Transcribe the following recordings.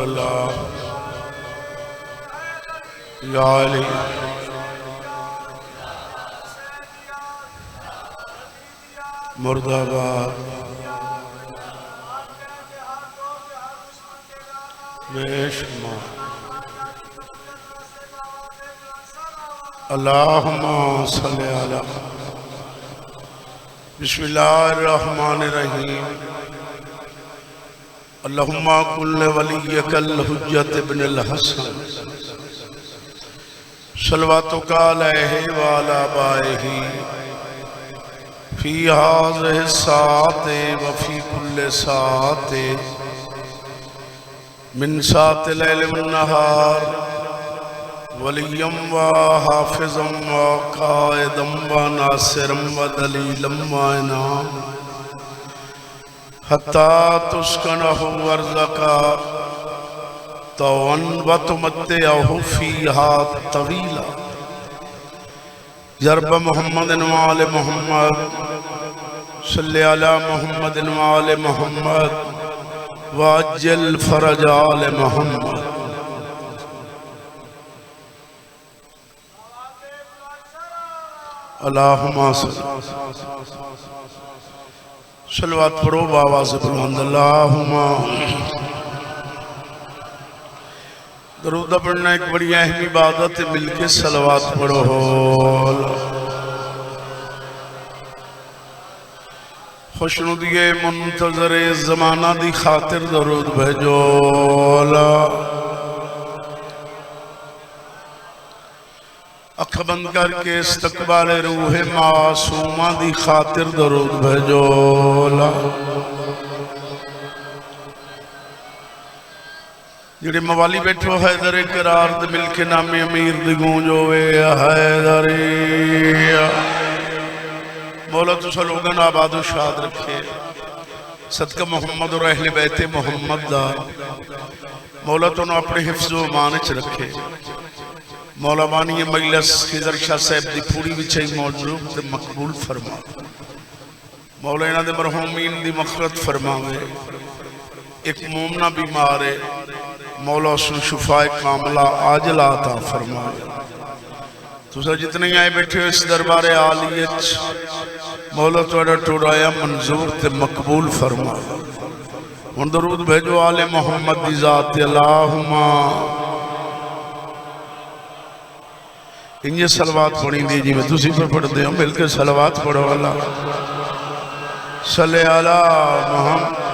اللہ یا علی مرد آباد بے شمار اللہم صلی علی بسم اللہ الرحمن الرحیم اللہم کل ولیک الحجت ابن الحسن صلواتک علیہ وعلی آبائہ فی هذه الساعة وفی کل ساعة من ساعة الليل والنهار وليا وحافظا وقائدا وناصرا ودليلا وإنعاما حتى تسكنه أرضك طوعا وتمتعه فيها طويلا يا رب محمد وآل محمد صل على محمد وآل محمد وعجل فرج آل محمد اللہم صلوات پڑھو بآواز بلند اللہم درود پڑھنا ایک بڑی اہم عبادت ہے، مل کے صلوات پڑھو خوشنودی منتظر زمانہ دی خاطر درود بھیجو اکھ بند کر کے استقبال روح معصومہ دی خاطر درود بھیجو جڑے موالی بیٹھو حیدر قرار دے مل کے نام امیر دی گونجوے حیدری مولا تو سلوگن آباد و شاد رکھے صدقہ محمد اور اہل بیت محمد دا مولا تو نو اپنے حفظ و مانچ رکھے مولا بانی مجلس خضر شاہ صاحب دی پوری وچھائی موجود دے مقبول فرما مولا انہاں دے مرحومین دی مغفرت فرماوے ایک مومنہ بیمار ہے مولا سن شفاء کاملہ عاجلہ عطا فرماوے تو جتنے آئے بیٹھے اس دربار عالیت مولا توڑا ٹوڑایا منظور تے مقبول فرماوے ان درود بھیجو آل محمد دی ذات اللہم انجھے صلوات پڑھیں دی جی میں دوسری پر پڑھ دے ہوں مل کے صلوات پڑھو اللہ صلی اللہ محمد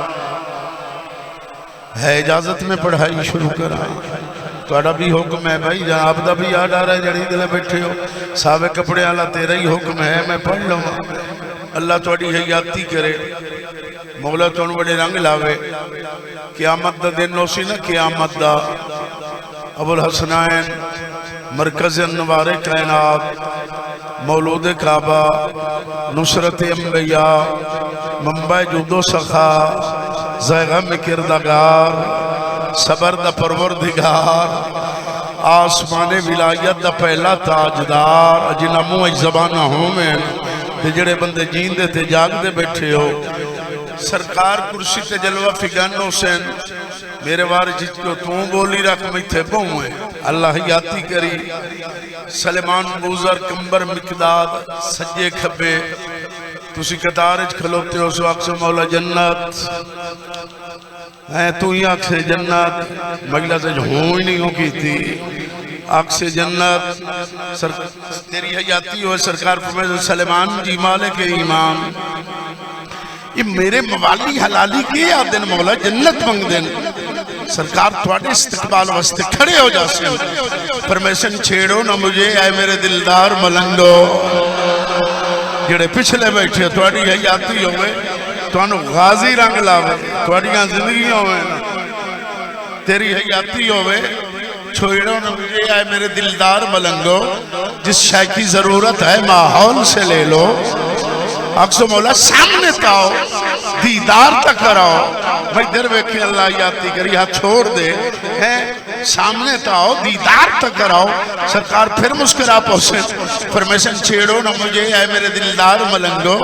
ہے اجازت میں پڑھائی شروع کر آئی توڑا بھی حکم ہے بھائی جناب دا بھی یاد آ رہا ہے جڑی دلے بیٹھے ہو صاحب کپڑے اللہ تیرا ہی حکم ہے میں پڑھ لوں اللہ توڑی حیاتی کرے مولا تو انہوں بڑے رنگ لاوے قیامت دا دن ہو سی نا قیامت دا ابو الحسنین مرکز انوار کائنات مولود کعبہ نصرت انبیاء منبع جود و سخا زیغم کردگار صبر دا پروردگار آسمان ولایت دا پہلا تاجدار جنہ منہ زبانہ ہوں میں جڑے بندے جین دے تے جاگ دے بیٹھے ہو سرکار کرسی تے جلوہ فگن حسین میرے وار جت کو توں بولی رکھ میں تھے بہوئے اللہ یاتی کری سلیمان بوزر کمبر مقداد سجے کھبے تسی قطارج کھلوتے ہو سو اکس مولا جنت ہے تو ہی اکس جنت مجلہ سے ہوں ہی نہیں ہو کی تھی اکس جنت تیری حیاتی ہو سرکار پروفیسر سلیمان جی مالک ایمان یہ میرے موالی حلالی کے آدن مولا جنت منگ دن سرکار تھوڑے استقبال واسطے کھڑے ہو جاسے پرمیشن چھیڑو نہ مجھے اے میرے دلدار ملنگو جڑے پچھلے بیٹھے تھوڑی حیاتی ہوئے توانو غازی رنگ لاوے تھوڑیاں زندگی ہوئے تیری حیاتی ہوئے چھوڑو نہ مجھے اے میرے دلدار ملنگو جس شے کی ضرورت ہے ماحول سے لے لو اکسو مولا سامنے تاؤ دیدار تک کراؤ بھائی در ویکھیں اللہ یاتی کری ہاتھ چھوڑ دے سامنے تو آؤ دیدار تک کراؤ سرکار پھر مسکرا پہنچے فرمیشن چھیڑو نہ مجھے اے میرے دلدار ملنگو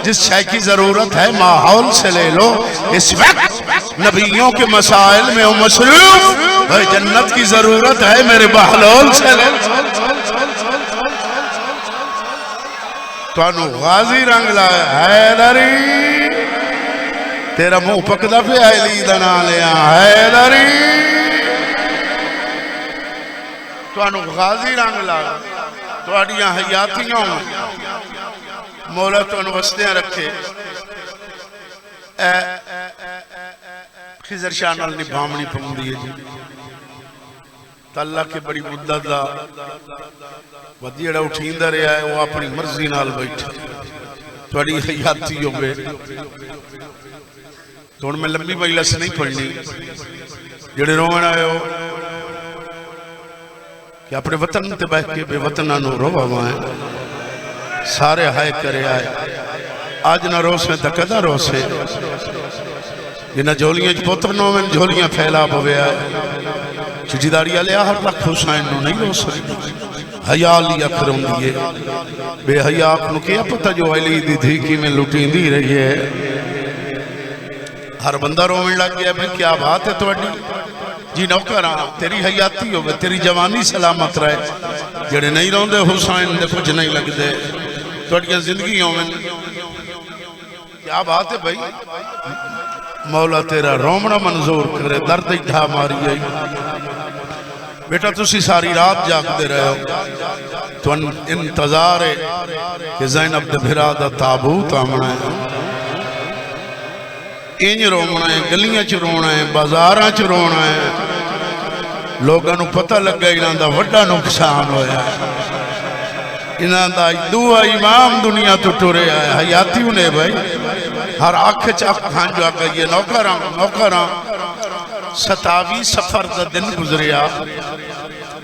جس شے کی ضرورت ہے ماحول سے لے لو اس وقت نبیوں کے مسائل میں ہوں مصروف اے جنت کی ضرورت ہے میرے بہلول سے لے لو تو انو غازی رنگ لائے حیدری تیرا منہ پکدا پہ علی دنا لیا حیدری تو انو غازی رنگ لائے تو اڈیاں حیاتیوں مولا تو انو وسطیاں رکھے خضر شاہ نال نبھامنی پہن دیئے جی تو اللہ کے بڑی مدد دا ودیڑا اٹھین دا رہا ہے وہ اپنی مرضی نال بیٹھا تو اڈی حیاتی ہو گئے تو ان میں لمبی مجلس نہیں پڑھنی جڑے رومن آئے ہو کہ اپنے وطن تے بیٹھ کے بے وطنہ نو رو آوائیں سارے ہائے کرے آئے آج نہ رو سے تکدہ رو سے جنہ جھولیاں پوتر نو میں جھولیاں پھیلا پوے آئے چٹی داری آلے آہر لکھ حسین نو نہیں رو سکتے حیاء لیا کروں دیئے بے حیاء اپنو کیا پتہ جو علی دی تھی کی میں لٹین دی رہی ہے ہر بندہ رومن لگ گیا بھئی کیا بات ہے تو اڈی جی نوکران تیری حیاتی ہو گئے تیری جوانی سلامت رہے جڑے نہیں رہوں دے حسین دے کچھ نہیں لگ دے تو اڈیاں زندگیوں میں کیا بات ہے بھئی مولا تیرا رومنا منظور کرے درد اٹھا ماری آئی بیٹا تسی ساری رات جاگ دے رہے ہو تو انتظار ہے کہ زینب دے بھرا دا تابوت آمنا ہے انج رومنا ہے گلیاں چ رونا ہے بازاراں چ رونا ہے لوگاں نو پتہ لگ گیا انہاں دا وڈا نقصان ہویا ہے انہاں دا دعا امام دنیا تو ٹرے آئے حیاتی انہیں بھائی ہر آنکھ چاک کھان جو آگا یہ نوکران 27 سفر دا دن گزریا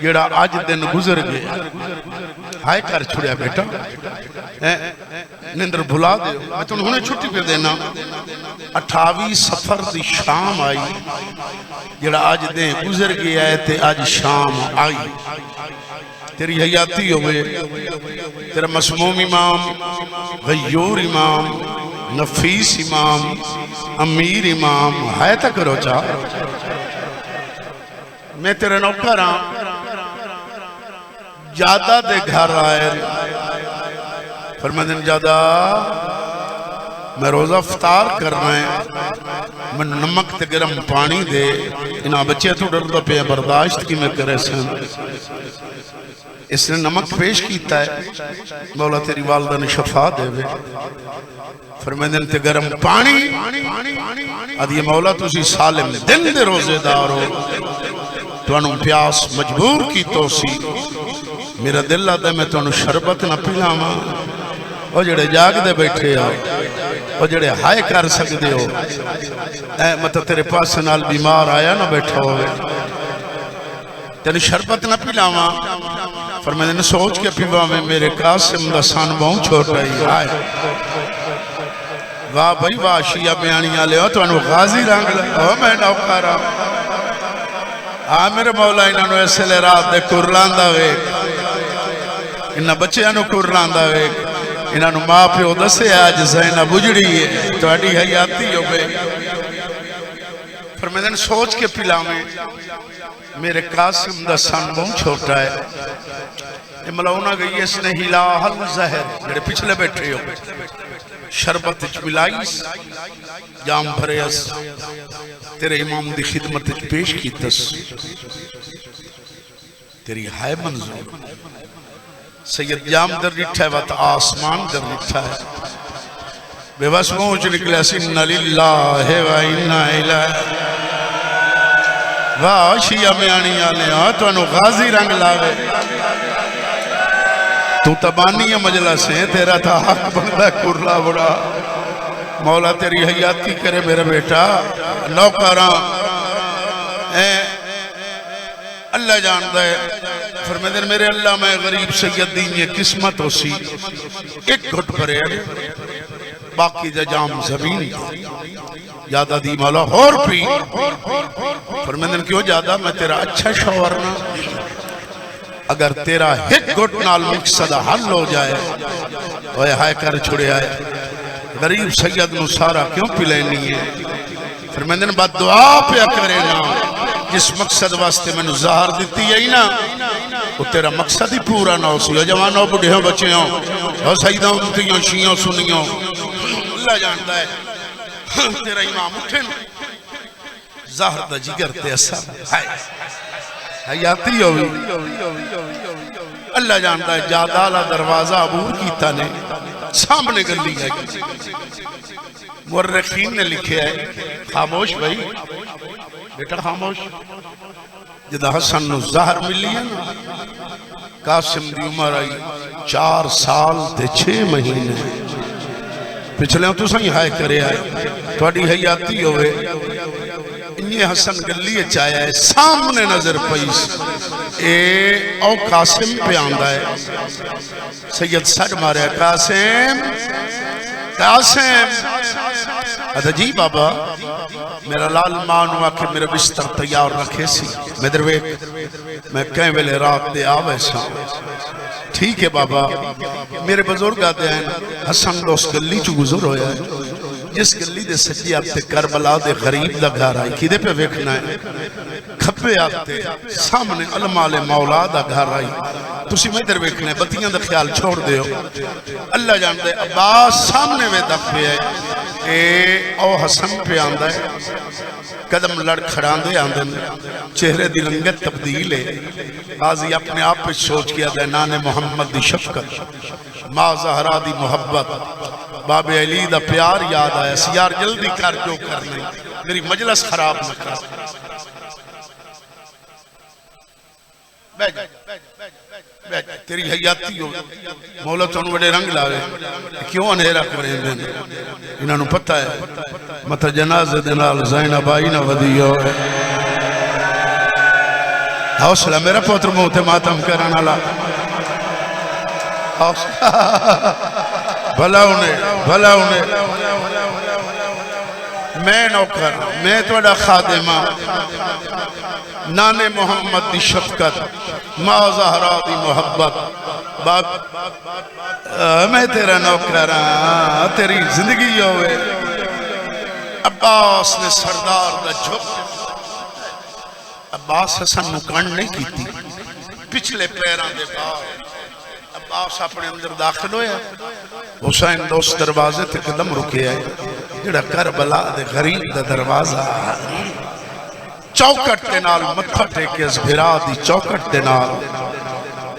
جڑا آج دن گزر گیا ہائے کر چھڑیا بیٹا نندر بھلا دے میں تو انہوں نے چھٹی پہ دینا 28 سفر دی شام آئی جڑا آج دن گزر گیا ہے تے آج شام آئی تیری حیاتی ہوئے تیرا مسموم امام غیور امام نفیس امام امیر امام ہے تک کرو چاہ میں تیرے نوکران جادہ دے گھر آئے فرمائدن جادہ میں روزہ افطار کر رہے ہیں میں نمک تے گرم پانی دے انہاں بچے تو ڈردہ پہ برداشت کی میں کرے سن اس نے نمک پیش کیتا ہے مولا تیری والدہ نے شفا دے وے فرمائدن تے گرم پانی ادھی مولا تسی سالم دن دے روزے دار ہو تو انہوں پیاس مجبور کی تو سی میرا دل آدھا میں تو انہوں شربت نہ پیلا ماں وہ جڑے جاگ دے بیٹھے ہو وہ جڑے ہائے کر سکتے ہو مطلب تیرے پاس نال بیمار آیا نہ بیٹھا ہوئے تیرے شربت نہ پیلا ماں فرمائدن سوچ کے پیوا میں میرے قاسم دا سان بہوں چھوٹا ہی آئے واہ بھائی واہ شیعہ بیانیاں لے ہو تو انہوں غازی رنگ لے ہو میں نوکارا میرے مولا انہوں نے ایسے لے رات دے کرلان دا ویک انہوں بچے انہوں کرلان دا ویک انہوں نے ماں پہ ادھا سے آج زینب بجڑی ہے تو اڈی حیاتی ہو بے فرمائدن سوچ کے پلا میں میرے قاسم دا سن بہن چھوٹا ہے ملونا گئی اس نے ہلا حل زہر میرے پچھلے بیٹھے ہو شربت ملائیس جام بھرے اس تیرے امام دی خدمت پیش کی تس تیری ہائے منظور سید جام در رٹھا ہے وقت آسمان در رٹھا ہے بے بس موچ نکلے سن للہ و انا الہ واہ شیعہ میں آنی آنے تو انہوں غازی رنگ لاوے تو تبانی مجلس ہے تیرا تھا حق بندہ کرلا بڑا مولا تیری حیاتی کرے میرا بیٹا نوکران اللہ جاندہ ہے فرمیدن میرے اللہ میں غریب سید دین یہ قسمت ہو سی ایک گھٹ پرے باقی دا جام زمین زیادہ دی مولا اور پی فرمیندن کیوں زیادہ میں تیرا اچھا شوہر نہ اگر تیرا ہک گھٹ نال مقصد حل ہو جائے وہ ہائے کر چھڑے آئے غریب سید نو سارا کیوں پی لینی ہے فرمیندن بات دعا پہ کرے نا جس مقصد واسطے میں نے ظاہر دیتی ہے ہی نا وہ تیرا مقصد ہی پورا نہ ہو سی جوانوں بڑھیوں بچیوں اور سیدوں امتیوں شیعوں سنیوں اللہ جانتا ہے تیرا امام اٹھے نا ظاہر دا جگر تے اثر حیاتی ہوئی اللہ جانتا ہے جادالہ دروازہ عبور کیتا نے سامنے گلی ہے مورخین نے لکھے ہے خاموش بھائی بیٹا خاموش جدہ حسن نو ظاہر ملی ہے نا قاسم دی عمر آئی 4 سال تے 6 مہینے پچھلے ہوں تو سنگی ہائے کرے آئے توڑی حیاتی ہوئے انہیں حسن گلی چاہیا ہے سامنے نظر پیس او قاسم پہ آندہ ہے سید سڑ مارے ہے قاسم ادھا جی بابا میرا لال مان ہوا کہ میرا بستر تیار رکھے سی میں دروے میں کہیں ویلے رات دے آوے سا ٹھیک ہے بابا میرے بزرگ آتے ہیں حسن دوست گلی چو گزر ہویا ہے جس گلی دے سجی آتے کربلا دے غریب دا گھر آئی کی دے پہ ویکھنا ہے کھپے آتے سامنے علمال مولا دا گھر آئی تسی میں در ویکھنا ہے بطیاں دا خیال چھوڑ دے ہو اللہ جانتے عباس سامنے میں دکھ پہ ہے او حسن پہ آندہ ہے قدم لڑ کھڑان دے آندے چہرے دی رنگت تبدیل ہے قاضی اپنے آپ پہ سوچ کیا دے نان محمد دی شفقت ماں زہرہ دی محبت باب علی دا پیار یاد آیا سیار جلدی کر جو کرنے میری مجلس خراب نہ کر بیٹھ تیری حیاتی ہو مولا تو بڑے رنگ لاوے کیوں انہیرہ کریں دیں انہوں نے پتہ ہے مطا جنازہ دنال زینب آئی نہ ودی ہوئے حوصلہ میرا پوتر موتے ماتم کرنا لا بھلا انہیں میں نوکر میں توڑا خادمہ نان محمد دی شفقت ماں زہرہ دی محبت میں تیرا نوکر ہاں تیری زندگی ہوئے عباس نے سردار دا جھک عباس حسن نکان نہیں کی تھی پچھلے پیران دے بعد عباس اپنے اندر داخل ہویا حسین دوست دروازے تے قدم رکے آئے جڑا کربلا دے غریب دا دروازہ چوکٹ دے نال متھا ٹیکے اس بھرا دی چوکٹ دے نال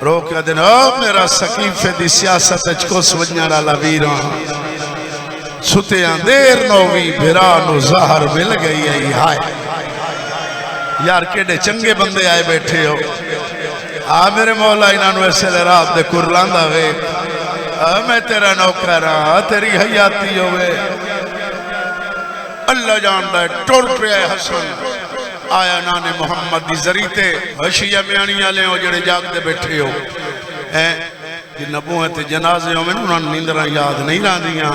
روکیا دن میرا سکیفے دی سیاست اچکو سوجنہ لالا ویران ستیاں دیر نووی بھرا نو ظاہر مل گئی ہے ہائے یار کیڑے چنگے بندے آئے بیٹھے ہو میرے مولا انہوں ایسے لے رات دے کرلان دا وے میں تیرا نوکر ہاں تیری حیاتی ہوئے اللہ جانتا ہے ٹول پہ آئے حسن آیا نانے محمد دی ذریتے حشیہ میانی آلے ہو جڑے جاگ دے بیٹھے ہو جن نبوہت جنازے ہو میں انہوں نے نیندرہ یاد نہیں رہا دیا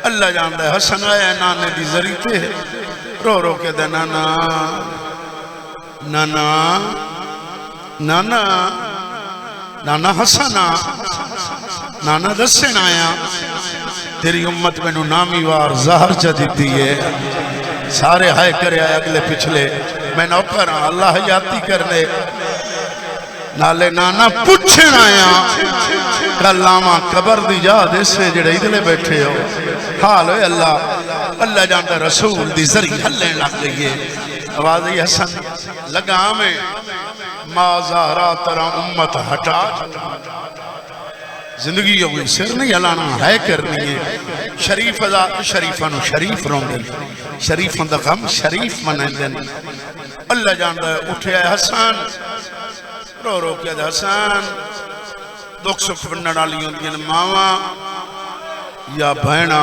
اللہ جانتا ہے حسن آیا نانے دی ذریتے رو رو کے دے نانا نانا نانا نانا حسنا نانا دسن آیا تیری امت میں نو نامی وار زہر چا دیتی ہے سارے ہائے کرے آئے اگلے پچھلے میں نوکر ہاں اللہ حیاتی کرنے نالے نانا پوچھن آیا کلاما قبر دی جا دے سے جڑے ادھلے بیٹھے ہو حال ہوئے اللہ جانتا رسول دی ذریع ہلیں لگ گئی آوازی حسن لگا ہمیں ما زہرہ ترہ امت ہٹا زندگی ہوئی سر نہیں علانا ہے کرنی ہے شریف ازاد شریفانو شریف رونگل شریف اندہ غم شریف منندن اللہ جانتا ہے اٹھے آئے حسن رو رو کیا دا حسن دکھ سکھ بننا لیوں دین ماما یا بہنا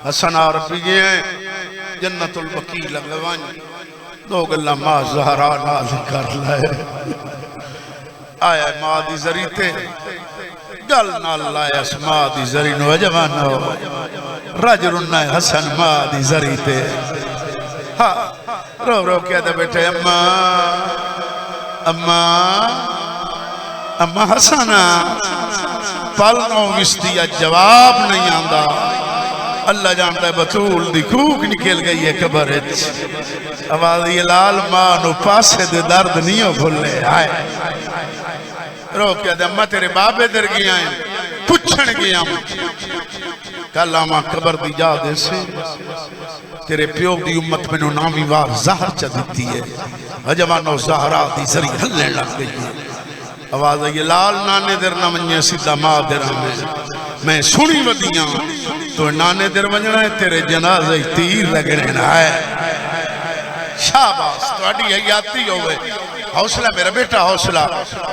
حسن عربی ہیں جنت البقی لگوانی دو گلہ ماں زہرہ نازل کر لائے آیا ماں دی ذریتے گل نال لائے اسما دی زری نو جوانو رج رنہ حسن ما دی زری تے ہاں رو رو کہہ دے بیٹھے اما حسنا پالنوں وستیا جواب نہیں آندہ اللہ جانتا ہے بطول دی کوک نکل گئی ہے قبرچ آواز یہ لال مانو پاسے دے درد نہیں ہو بھولے آئے رو کیا دے اممہ تیرے بابے در گیا ہیں پچھن گیا ہوں کل آماں قبر دی جا دے سے تیرے پیو دی امت میں نو نامی وار زہر چا دیتی ہے حجوانو زہرہ دی زری ہلنے لگ گئی ہے آواز یہ لال نانے در نہ منجے سیدھا ماں در میں سنی ودیاں تو نانے در ونجنا ہے تیرے جنازہ تیر لگنے نہ ہے شاباس تو اڈی حیاتی ہوئے حوصلہ میرا بیٹا حوصلہ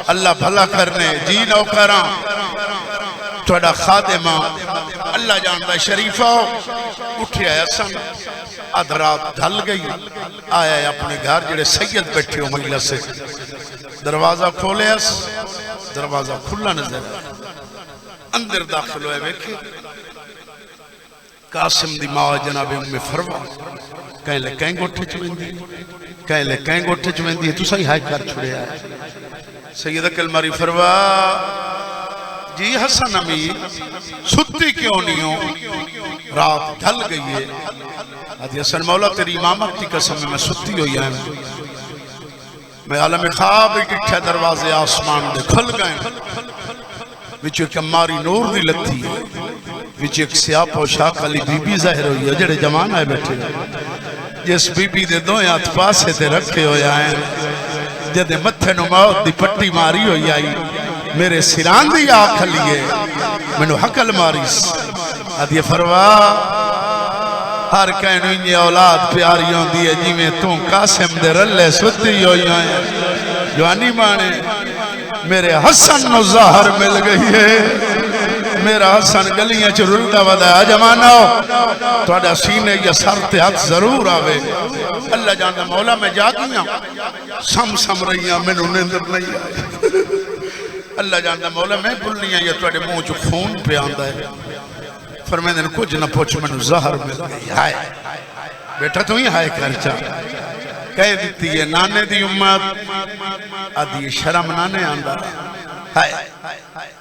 اللہ بھلا کرنے جی نوکران توڑا خادمہ اللہ جانتا شریفہ اٹھے آیا سن ادھرات دھل گئی آیا ہے اپنے گھر جڑے سید بیٹھے ہو مجلس سے دروازہ کھولے اس دروازہ کھلا نظر اندر داخل ہوئے بیکھے قاسم دی ماں جناب ام فروا کہیں لے کہیں گوٹھے چویں دی تو صحیح ہائی کر چھوڑے آئے سیدہ کلماری فروا جی حسن امیر ستی کیوں نہیں ہو رات ڈھل گئی ہے آدھی حسن مولا تیری امامت کی قسم میں ستی ہوئی ہے میں عالم خواب ایک اٹھے دروازے آسمان دے کھل گئے وچ ایک اماری نور دی لتی ہے وچ ایک سیاہ پوشاک علی بی بی ظاہر ہوئی ہے جڑے جوان آئے بیٹھے جس بی بی دے دو ہاتھ پاسے تے رکھے ہوئے آئے جدے متھے نو موت دی پٹی ماری ہوئی آئی میرے سران دی آنکھ لیے میں نو حقل ماریس آدھی فروا ہر کہنو انہی اولاد پیاری ہوں دیئے جی میں توں قاسم دے رلے ستی ہوئی آئے جوانی مانے میرے حسن نو ظاہر مل گئی ہے میرا حسن گلیاں چھ رلدہ ودا ہے جمانو توڑا سینے یا سرتے ہاتھ ضرور آوے اللہ جانتا مولا میں جاگیاں سم رہیاں میں نو نندر نہیں آئے اللہ جانتا مولا میں بلنیاں یا توڑے منہ جو خون پہ آندہ ہے فرمائے دن کچھ نہ پوچھ میں نو ظاہر مل گئی ہائے بیٹا تو ہی ہائے کر چاہ کہہ دیتی ہے نانے دی امت آدھی شرم نانے آندہ ہائے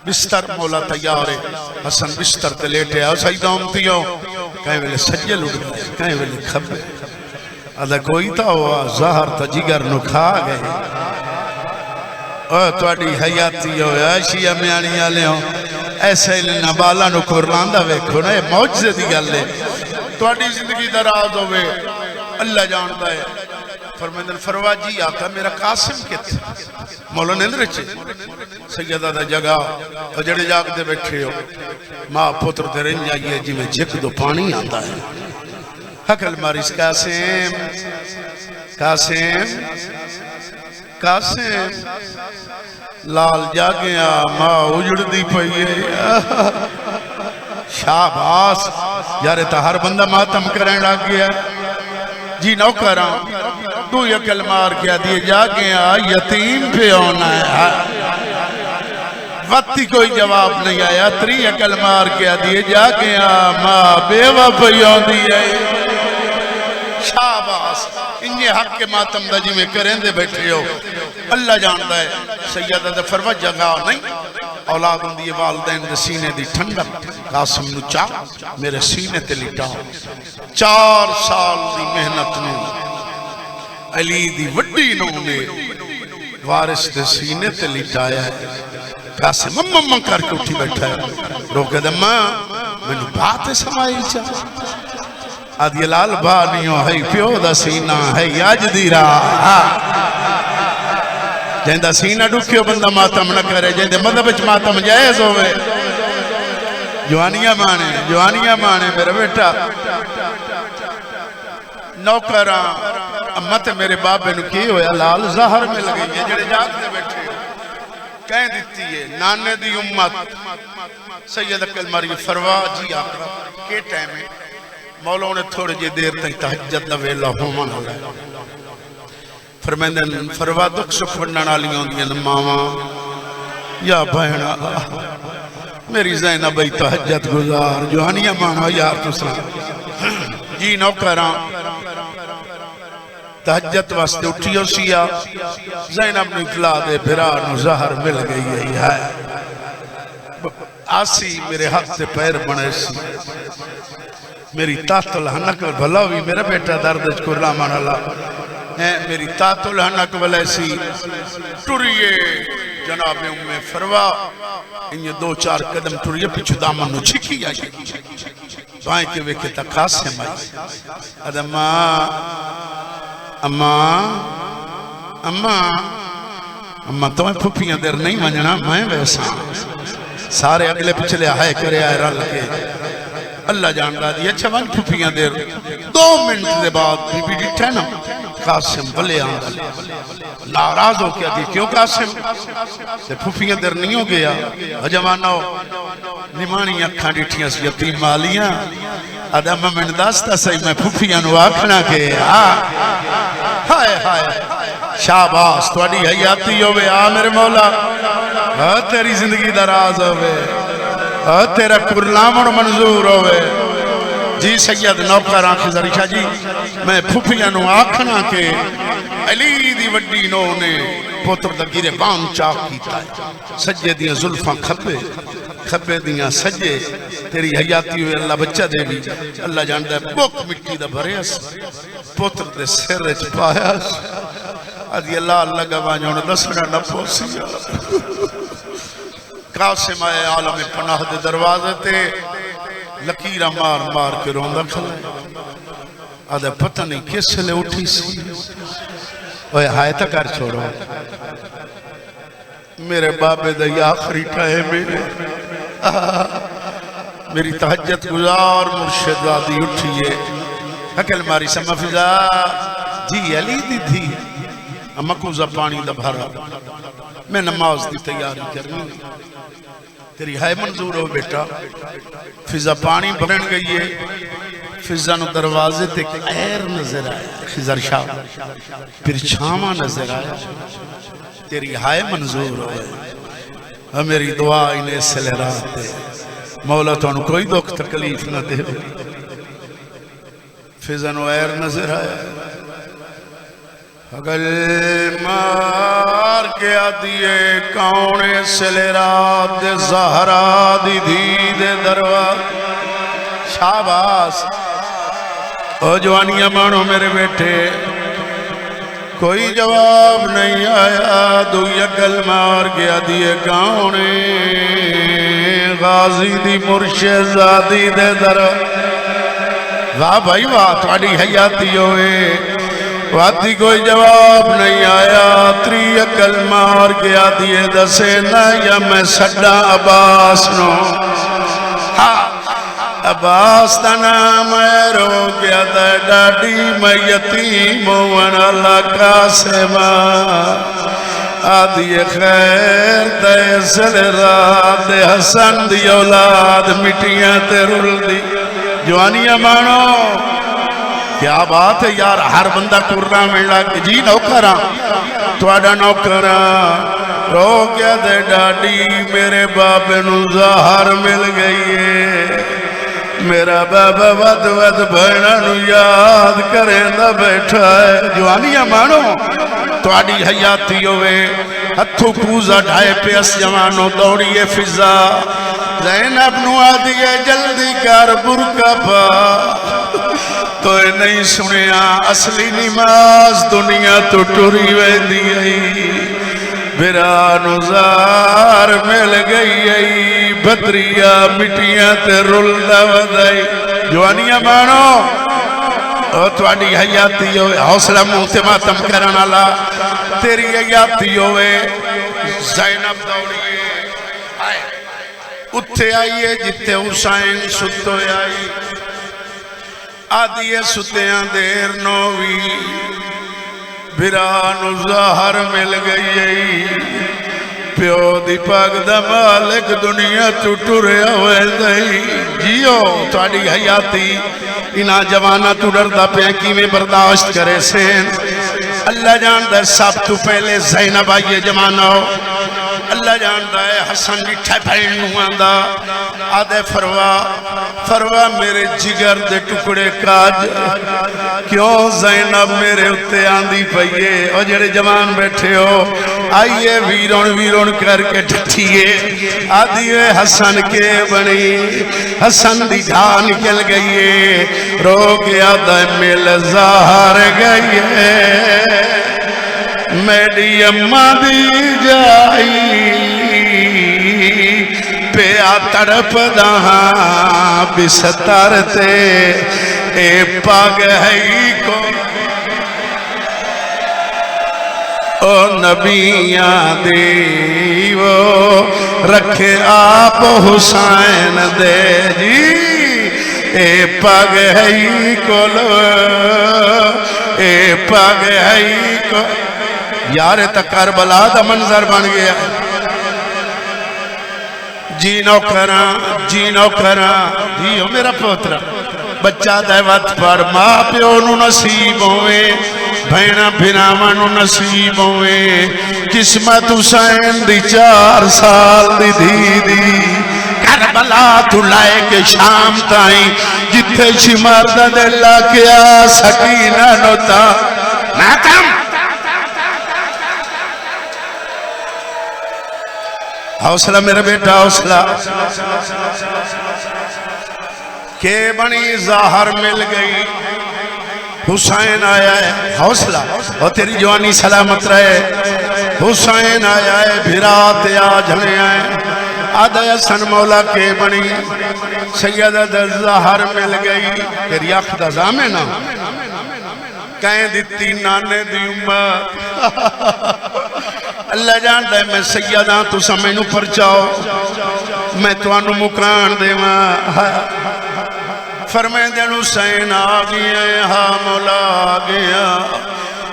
بستر مولا تیار ہے حسن بستر تے لیٹے آؤ سیدہ امتی ہو کہیں ویلے سجل اڑ گئے کہیں ویلے کھبے آدھا کوئی تا ہوا ظاہر تا جگر نو کھا گئے توڑی حیاتی ہو عائشی امیانی آلے ہوں ایسے لینا بالا نو قرآن دا ویکھو نا یہ موجزے دی گل ہے توڑی زندگی دراز ہوئے اللہ جانتا ہے فرمیدن فروا جی آتا میرا قاسم کت مولا نیند رچے سیدہ دا جگہ جڑے جاگ دے بیٹھے ہو ماں پتر دے رن جائیے جی میں جک دو پانی آتا ہے حقل ماریس قاسم لال جاگیا ماں اجڑ دی پئیے شاباس یارے تا ہر بندہ ماتم کریں لگ گیا جی نوکران تو یکل مار کیا دیے جاگیا یتیم پہ ہونا ہے وقتی کوئی جواب نہیں آیا تری یکل مار کیا دیے جاگیا ماں بیوہ پہ ہون دیئے شاباس انجھے حق کے ماتم دا جی میں کریں دے بیٹھے ہو اللہ جانتا ہے سیدہ دا فروا جگہ نہیں اولاد ہوں دیئے والدین دے سینے دی ٹھنڈا قاسم نو چاہ میرے سینے تے لٹا 4 سال دی محنت نو علی دی وڈی نو نے وارث دے سینے تے لٹایا ہے قاسم مم کر کے اٹھی بیٹھا ہے روکے دے ماں میں نو بات سمائی چاہ آدھی لال بانیوں ہے پیو دا سینہ ہے آج دی راہ جہندہ سینہ ڈکیو بندہ ماتم نہ کرے جہندہ مذہب اچھ ماتم جائز ہوئے جوانیاں مانے میرے بیٹا نوکران امت میرے بابے نو کی ہویا لال ظاہر میں لگئی ہے جڑے جاگ دے بیٹھے کہیں دیتی ہے نانے دی امت سید کلماری فروا جی آقا کے ٹائم ہے مولاؤں نے تھوڑے جی دیر تک تحجد ویلہ ہومان ہو رہا ہے فرمیندن فروا دکھ سکھ ونڈن آلیوں دیا ماما یا بہنا میری زینب بھائی تہجد گزار جوانیہ مانا یار تسا جی نوکران تہجد واسطے اٹھیو سیا زینب نے اطلاع دے بھرانو زہر مل گئی ہے آسی میرے ہاتھ سے پیر بنے سی میری تات الحنک بھلاوی میرا بیٹا دردج کو رامان اللہ میری تات الحنک بھلاسی ٹوریے جناب ام فروا انہیں 2-4 قدم ٹوریے پیچھو دامن نو چھکی آئی بائیں کے وے کے تقاس سے مائی ادھا اماں تمہیں پھوپیاں دیر نہیں منجنا میں ویسا سارے اگلے پچھلے آئے کرے آئے رل کے اللہ جانتا دیا چھوان پھوپیاں دیر 2 منٹ دے بعد بی بی ڈٹھے نا قاسم بلے آنگل ناراض ہو کیا دی کیوں قاسم سے پھوپیاں دیر نہیں ہو گیا جوانو نمانی اکھاں ڈٹھیاں سی یتیم مالیاں ادھا میں داستا سہی میں پھوپیاں نو آکھنا کے ہائے ہائے شاباس توڑی حیاتی ہوئے میرے مولا تیری زندگی دراز ہوئے تیرا کرلامن منظور ہوئے جی سید نوکر آنکھ زریشہ جی میں پھوپیاں نو آکھنا کے علی دی وڈی نو نے پوتر دا گیرے بان چاک کیتا ہے سجے دیاں ظلفاں کھبے دیاں سجے تیری حیاتی ہوئے اللہ بچہ دے بھی اللہ جانتا ہے بوک مٹی دا بھرے اس پوتر دے سر اچ پایا ادھی اللہ گواہ جوڑا دسنا نہ پوسی قاسم آئے عالم پناہ دے دروازے تے لکیرہ مار مار کے روندہ کھلائے آدھے پتہ نہیں کس لے اٹھی سی اوہ ہائے تا کر چھوڑو میرے بابے دے آخری ٹھائے میری تہجد گزار مرشد وادی اٹھئیے حکل ماری سمہ فضا جی علی دی تھی اما کوزہ پانی دا بھرا میں نماز دی تیاری کرنی تیری ہائے منظور ہو بیٹا فضا پانی بھرن گئی ہے فضا نو دروازے تے ایر نظر آیا خضر شاہ پھر چھاما نظر آیا تیری ہائے منظور ہو میری دعا انہیں سلے رات دے مولا تو انہوں کوئی دکھ تکلیف نہ دے فضا نو ایر نظر آیا اگر مار کے آدھیے کауنے سلے رات دے زہرا دی دے درواز شاباس او جوانیاں مانو میرے بیٹے کوئی جواب نہیں آیا دو یکل مار کے آدھیے کауنے غازی دی مرشد زادی دے درواز واہ بھائی واہ تھوڑی حیاتی ہوئے وادی کوئی جواب نہیں آیا تری اکل مار گیا دیئے دسے نہ یا میں سڈا عباس نو عباس تا نام رو گیا دے ڈاڈی میں یتیم ون اللہ قاسمہ آدھی خیر دے سل رات دے حسن دی اولاد مٹیاں تے رول دی جوانیاں مانو کیا بات ہے یار ہر بندہ کرنا ملا کہ جی نوکران توڑا نوکران رو گیا دے ڈاڈی میرے بابے نو ظاہر مل گئی ہے میرا بابا ود ود بھینا نو یاد کریں دا بیٹھا ہے جوانیاں مانو توڑی حیاتی ہوئے ہتھو کوزہ ڈھائے پیس جوانو دوڑیے فضا زینب نو آدھیے جلدی کر برکا پا تو نہیں سنیا اصلی نماز دنیا تو ٹوری وے دی برانو زار مل گئی بدریہ مٹیاں تے رلدہ ودائی جوانیاں مانو او توڑی حیاتی ہوئے حوصلہ مونتے ماتم کرن اللہ تیری حیاتی ہوئے زینب دوڑیے اتھے آئیے جتے حسین ستو آئی آدھیے ستیاں دیر نووی بھرانو ظاہر مل گئی پیو دی پاک دا مالک دنیا ٹوٹورے ہوئے دئی جیو توڑی حیاتی انہا جوانا تو ڈردہ پینکی میں برداشت کرے سین اللہ جان در سب تو پہلے زینب آئیے جوانا ہو اللہ جانتا ہے حسن نٹھا بھین نواندا آدھے فروا میرے جگر دے ٹکڑے کاج کیوں زینب میرے اتے آندھی پئیے اور جڑے جوان بیٹھے ہو آئیے ویرون کر کے ڈھٹھیے آدھیے حسن کے بنی حسن دی ڈھا نکل گئیے رو کے آدھے مل ظاہر گئیے میری اماں دی جائی پیا تڑپ دہاں بستر تے اے پاگ ہے کو او نبیاں دی وہ رکھے آپ حسین دے جی اے پاگ ہے کولو اے پاگ ہے کو یار تک کربلا دا منظر بن گیا جی نو کراں جیو میرا پوترا بچہ دے وقت پر ماں پیو نو نصیب ہوئے بھینا بھناواں نو نصیب ہوئے قسمت حسین دی 4 سال دی دی کربلا تو لائے کے شام تائیں جتھے شمار دا دلہ کیا سکینہ نوتا ماتم حوصلہ میرا بیٹا حوصلہ کہ بنی ظاہر مل گئی حسین آیا ہے حوصلہ اور تیری جوانی سلامت رہے حسین آیا ہے بھرات آجھنے آئے آدھے حسن مولا کے بنی سیدہ ظاہر مل گئی تیری آنکھ دا زامنہ کہیں دیتی نانے دی امت اللہ جانتا ہے میں سیدہ تو سمینو پر جاؤ میں تو انو مکان دے ماں فرمائے دن حسین آگیا ہاں مولا آگیا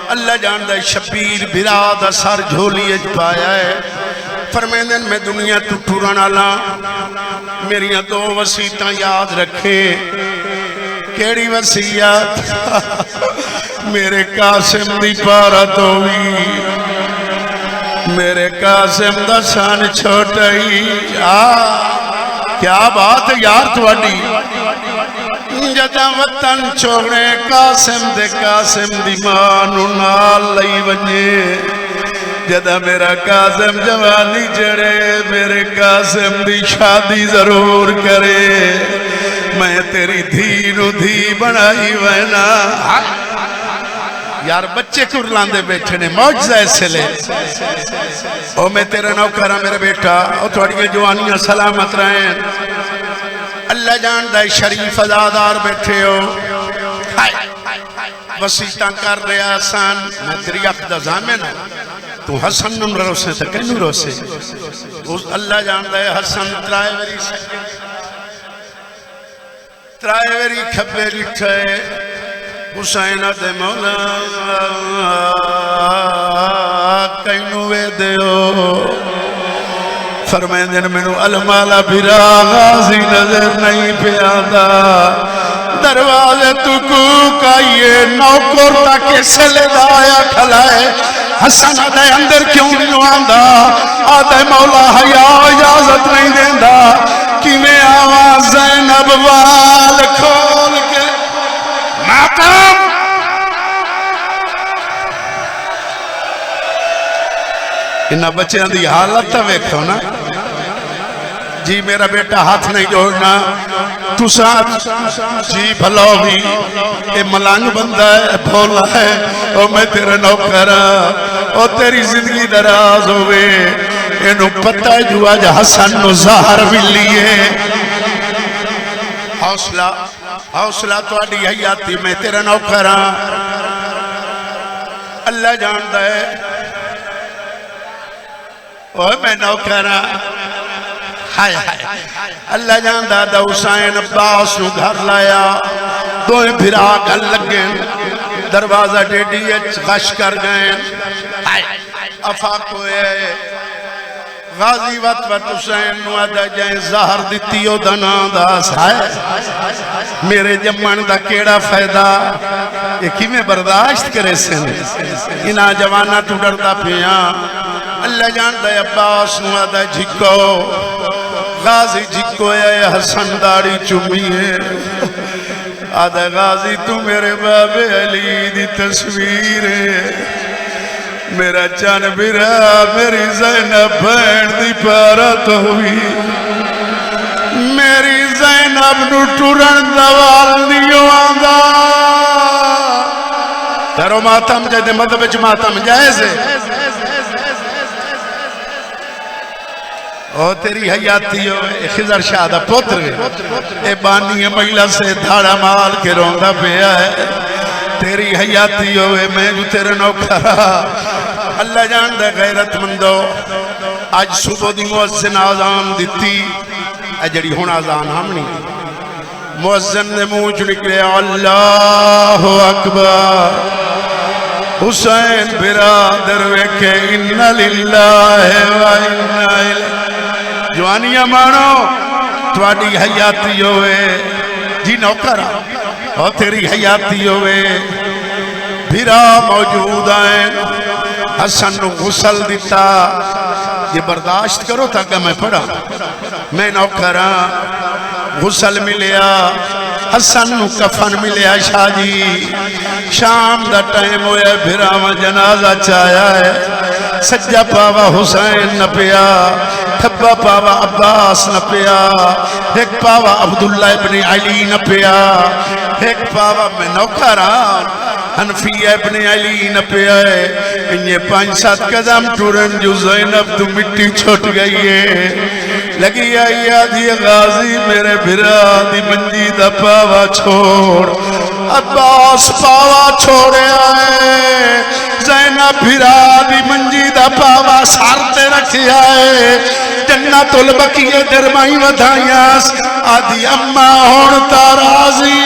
اللہ جانتا ہے شبیر براد سر جھولی اج پایا ہے فرمائے دن میں دنیا تو ٹورن آلا میری 2 وسیعتاں یاد رکھے کیڑی وسیعت میرے قاسم دی پارت ہوئی میرے قاسم دا شان چھوٹائی کیا بات ہے یار تواڈی جدہ وطن چھوڑے قاسم دی مانو نال لئی ونجے جدہ میرا قاسم جوانی جڑے میرے قاسم دی شادی ضرور کرے میں تیری دھی نو دھی بنائی وینا یار بچے کرلاندے بیٹھے نے موجزہ ایسے لے او میں تیرے نوکرہ میرے بیٹا او تھوڑی جوانیاں سلامت رہیں اللہ جان دے شریف ازادار بیٹھے ہو وسیعتاں کر رہے آسان میں تیری اقدہ زامن تو حسن نم روسے تھا کینو روسے اللہ جان دے حسن ترائے ویری کھبے لٹھے حسین دے مولا کینو وے دیو فرمائیں دن منو المالا بھرا غازی نظر نہیں پیادا دروازے تو کوکائیے نوکر تاکہ سلے دایا کھلائے حسن دے اندر کیوں نہیں آندہ آدھے مولا حیاء اجازت نہیں دیندہ کہ میں آواز زینب وال کھول کے ماتم انہا بچے اندھی حالت تا ویکھو نا جی میرا بیٹا ہاتھ نہیں جوڑنا تو ساتھ جی بھلو بھی اے ملانگ بندہ ہے بھولا ہے او میں تیرے نوکرہ او تیری زندگی دراز ہوئے انہوں پتہ ہے جو آج حسن نو ظاہر بھی لیے حوصلہ تو آڈی حیاتی میں تیرے نوکرہ اللہ جانتا ہے اوہ میں نوکرہ ہائے اللہ جاندہ دا حسین عباس نو گھر لایا دوئے بھرا گل لگیں دروازہ ڈیڈی غش کر گئیں افاق ہوئے غازی وقت حسین نو آدھا جائیں زہر دیتیو دنا دا سائے میرے جمعن دا کیڑا فائدہ ایک ہی میں برداشت کرے سن انہا جوانا تو ڈردہ پیاں اللہ جانتا ہے عباس نو آدھا جھکو غازی جھکو ہے حسن داڑی چمی ہے آدھا غازی تو میرے باب علی دی تصویر ہے میرا چان برا میری زینب بین دی پارا تو ہوئی میری زینب نو ٹورن دوال دیو آندھا تیرو ماتم جائے مذہب اچھ ماتم جائز ہے او تیری حیاتی ہوئے خضر شاہ دا پتر اے بانی مہیلا سے دھاڑا مال کے روندہ پیا ہے تیری حیاتی ہوئے میں جو تیرے نوکرا اللہ جان دے غیرت مندو آج صبح دی مؤذن آزان دیتی اجڑی ہون آزان ہم نہیں مؤذن نے موچ نکلے اللہ اکبر حسین برادر ویکھے انہا للہ و انہا الہ جوانیاں مانو تواڈی حیاتی ہوئے جی نوکرا اور تیری حیاتی ہوئے بھیرا موجود آئیں حسن نو غسل دیتا یہ برداشت کرو تاکہ میں پڑھا میں نوکرا غسل ملیا حسن نو کفن ملیا شاہ جی شام دا ٹائم ہویا بھیراما جنازہ چایا ہے سجا پاوا حسین نہ پیا تھبا پاوا عباس نہ پیا ایک پاوا عبداللہ ابن علی نہ پیا ایک پاوا میں نوکران حنفیہ ابن علی نہ پیا ہے انہیں 5-7 قدم ٹورن جو زینب تو مٹی چھوٹ گئی ہے لگی آئی آدھی غازی میرے بھرا دی منجی دا پاوا چھوڑ عباس پاوا چھوڑے آئے زینب بھرا دی منجی دا پاوا سارتے رکھے آئے جنت البقیہ درمائی ودھائیاس آدھی اممہ ہون تارازی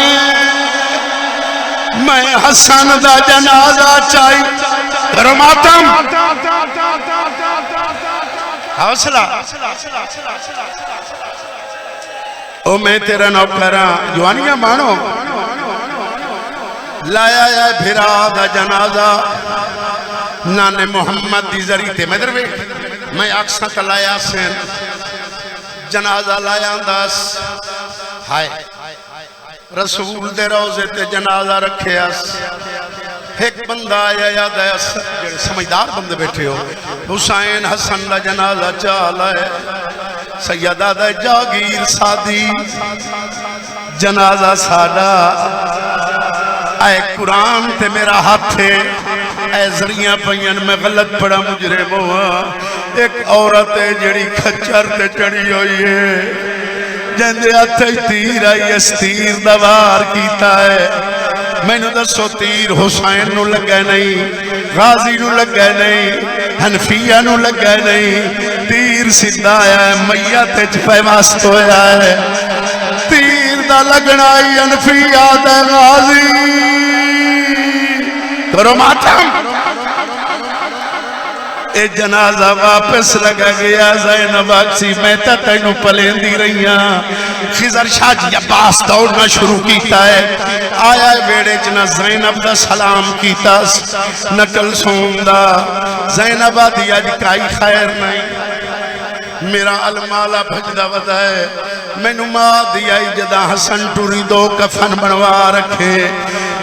میں حسن دا جنازہ چاہی کرو ماتم حوصلہ او میں تیرا نوکران جوانیاں مانو لایا یا بھیرا دا جنازہ نانے محمد دی ذریعے میں دروے میں اکساں کا لایا سین جنازہ لایا انداز ہائے رسول دے روزے تے جنازہ رکھے اس ایک بندہ آیا یاد ہے سمجھدار بندے بیٹھے ہو حسین حسن دا جنازہ چالا ہے سیدہ دا جاگیر سادی جنازہ سادا اے قرآن تے میرا ہاتھ ہے اے ذریعہ پہین میں غلط پڑا مجرم ہوا ایک عورت ہے جڑی کھچر تے چڑی ہوئی ہے جندے ہاتھ تیر آئی اس تیر دوار کیتا ہے میں نے دسو تیر حسین نو لگا نہیں غازی نو لگا نہیں حنفیہ نو لگا نہیں تیر سدھا آیا ہے میت پیوست ہویا ہے تیر دا لگنا ہی حنفیہ دا غازی کرو ماتم اے جنازہ واپس لگا گیا زینب آکسی میں تا تینو پلین دی رہیاں خضر شاہ جی عباس دوڑنا شروع کیتا ہے آیا بیڑے جنا زینب دا سلام کیتا نکل سوندہ زینب آدھی آج کائی خیر نہیں میرا المالا بھجدہ ودا ہے میں نما دیا جدا حسن ٹوری دو کفن بنوا رکھے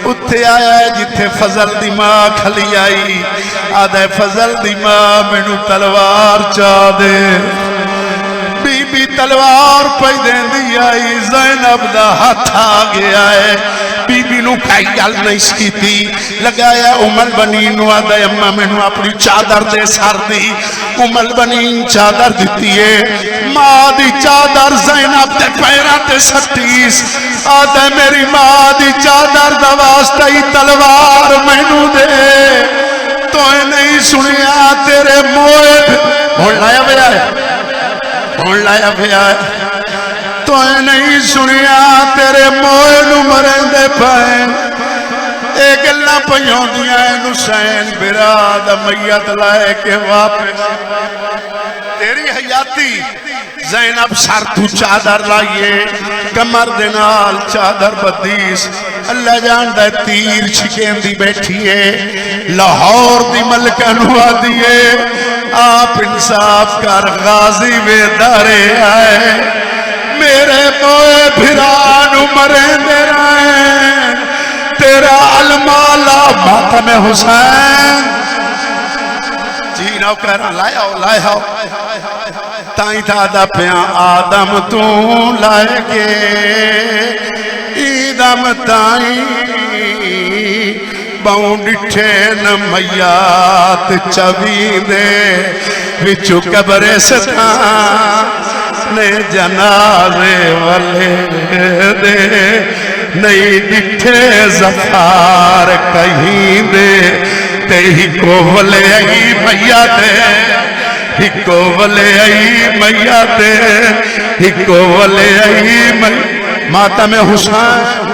اتھے آیا ہے جتھے فضل دی ماں کھلی آئی آدھے فضل دی ماں میں نو تلوار چاہ دے بی بی تلوار پہ دیں دی آئی زینب دا ہاتھ آگیا ہے بی بی نو کھائی گل نہیں سکیتی لگایا امال بنین نو آدھے اممہ میں نو اپنی چادر دے سار دی امال بنین چادر دیتی ہے ماں دی چادر زینب دے پیرات سٹیس آدھے میری ماں دی چادر دواستی تلوار میں نو دے تو اے نہیں سنیا تیرے موئے بھون لایا بھیا ہے بھون لایا بھیا ہے تو اے نہیں سنیا تیرے موئے نو مرندے پائیں ایک اللہ پہیوں دیا ہے نسین براد میت لائے کے واپس تیری حیاتی زینب سر تو چادر لائیے کمر دنال چادر بدیس اللہ جان دے تیر چھکیں دی بیٹھیے لاہور دی ملکہ نوا دیئے آپ انصاف کر غازی وے دارے آئے میرے موئے بھران مرین دے رہے تیرا المالا ماتم حسین جی ناؤ کہہ رہا لائے آؤ تائیں تھا دا پیاں آدم تو لائے گے ایدم تائیں باؤں ڈٹھے نمیات چوی دے وچو قبر ستان نے جنازے والے دے نہیں ڈٹھے زفار کہیں دے تے ہی کو ولے آئی میات ہی کو ولے آئی میات ہی کو ولے آئی ماتم حسین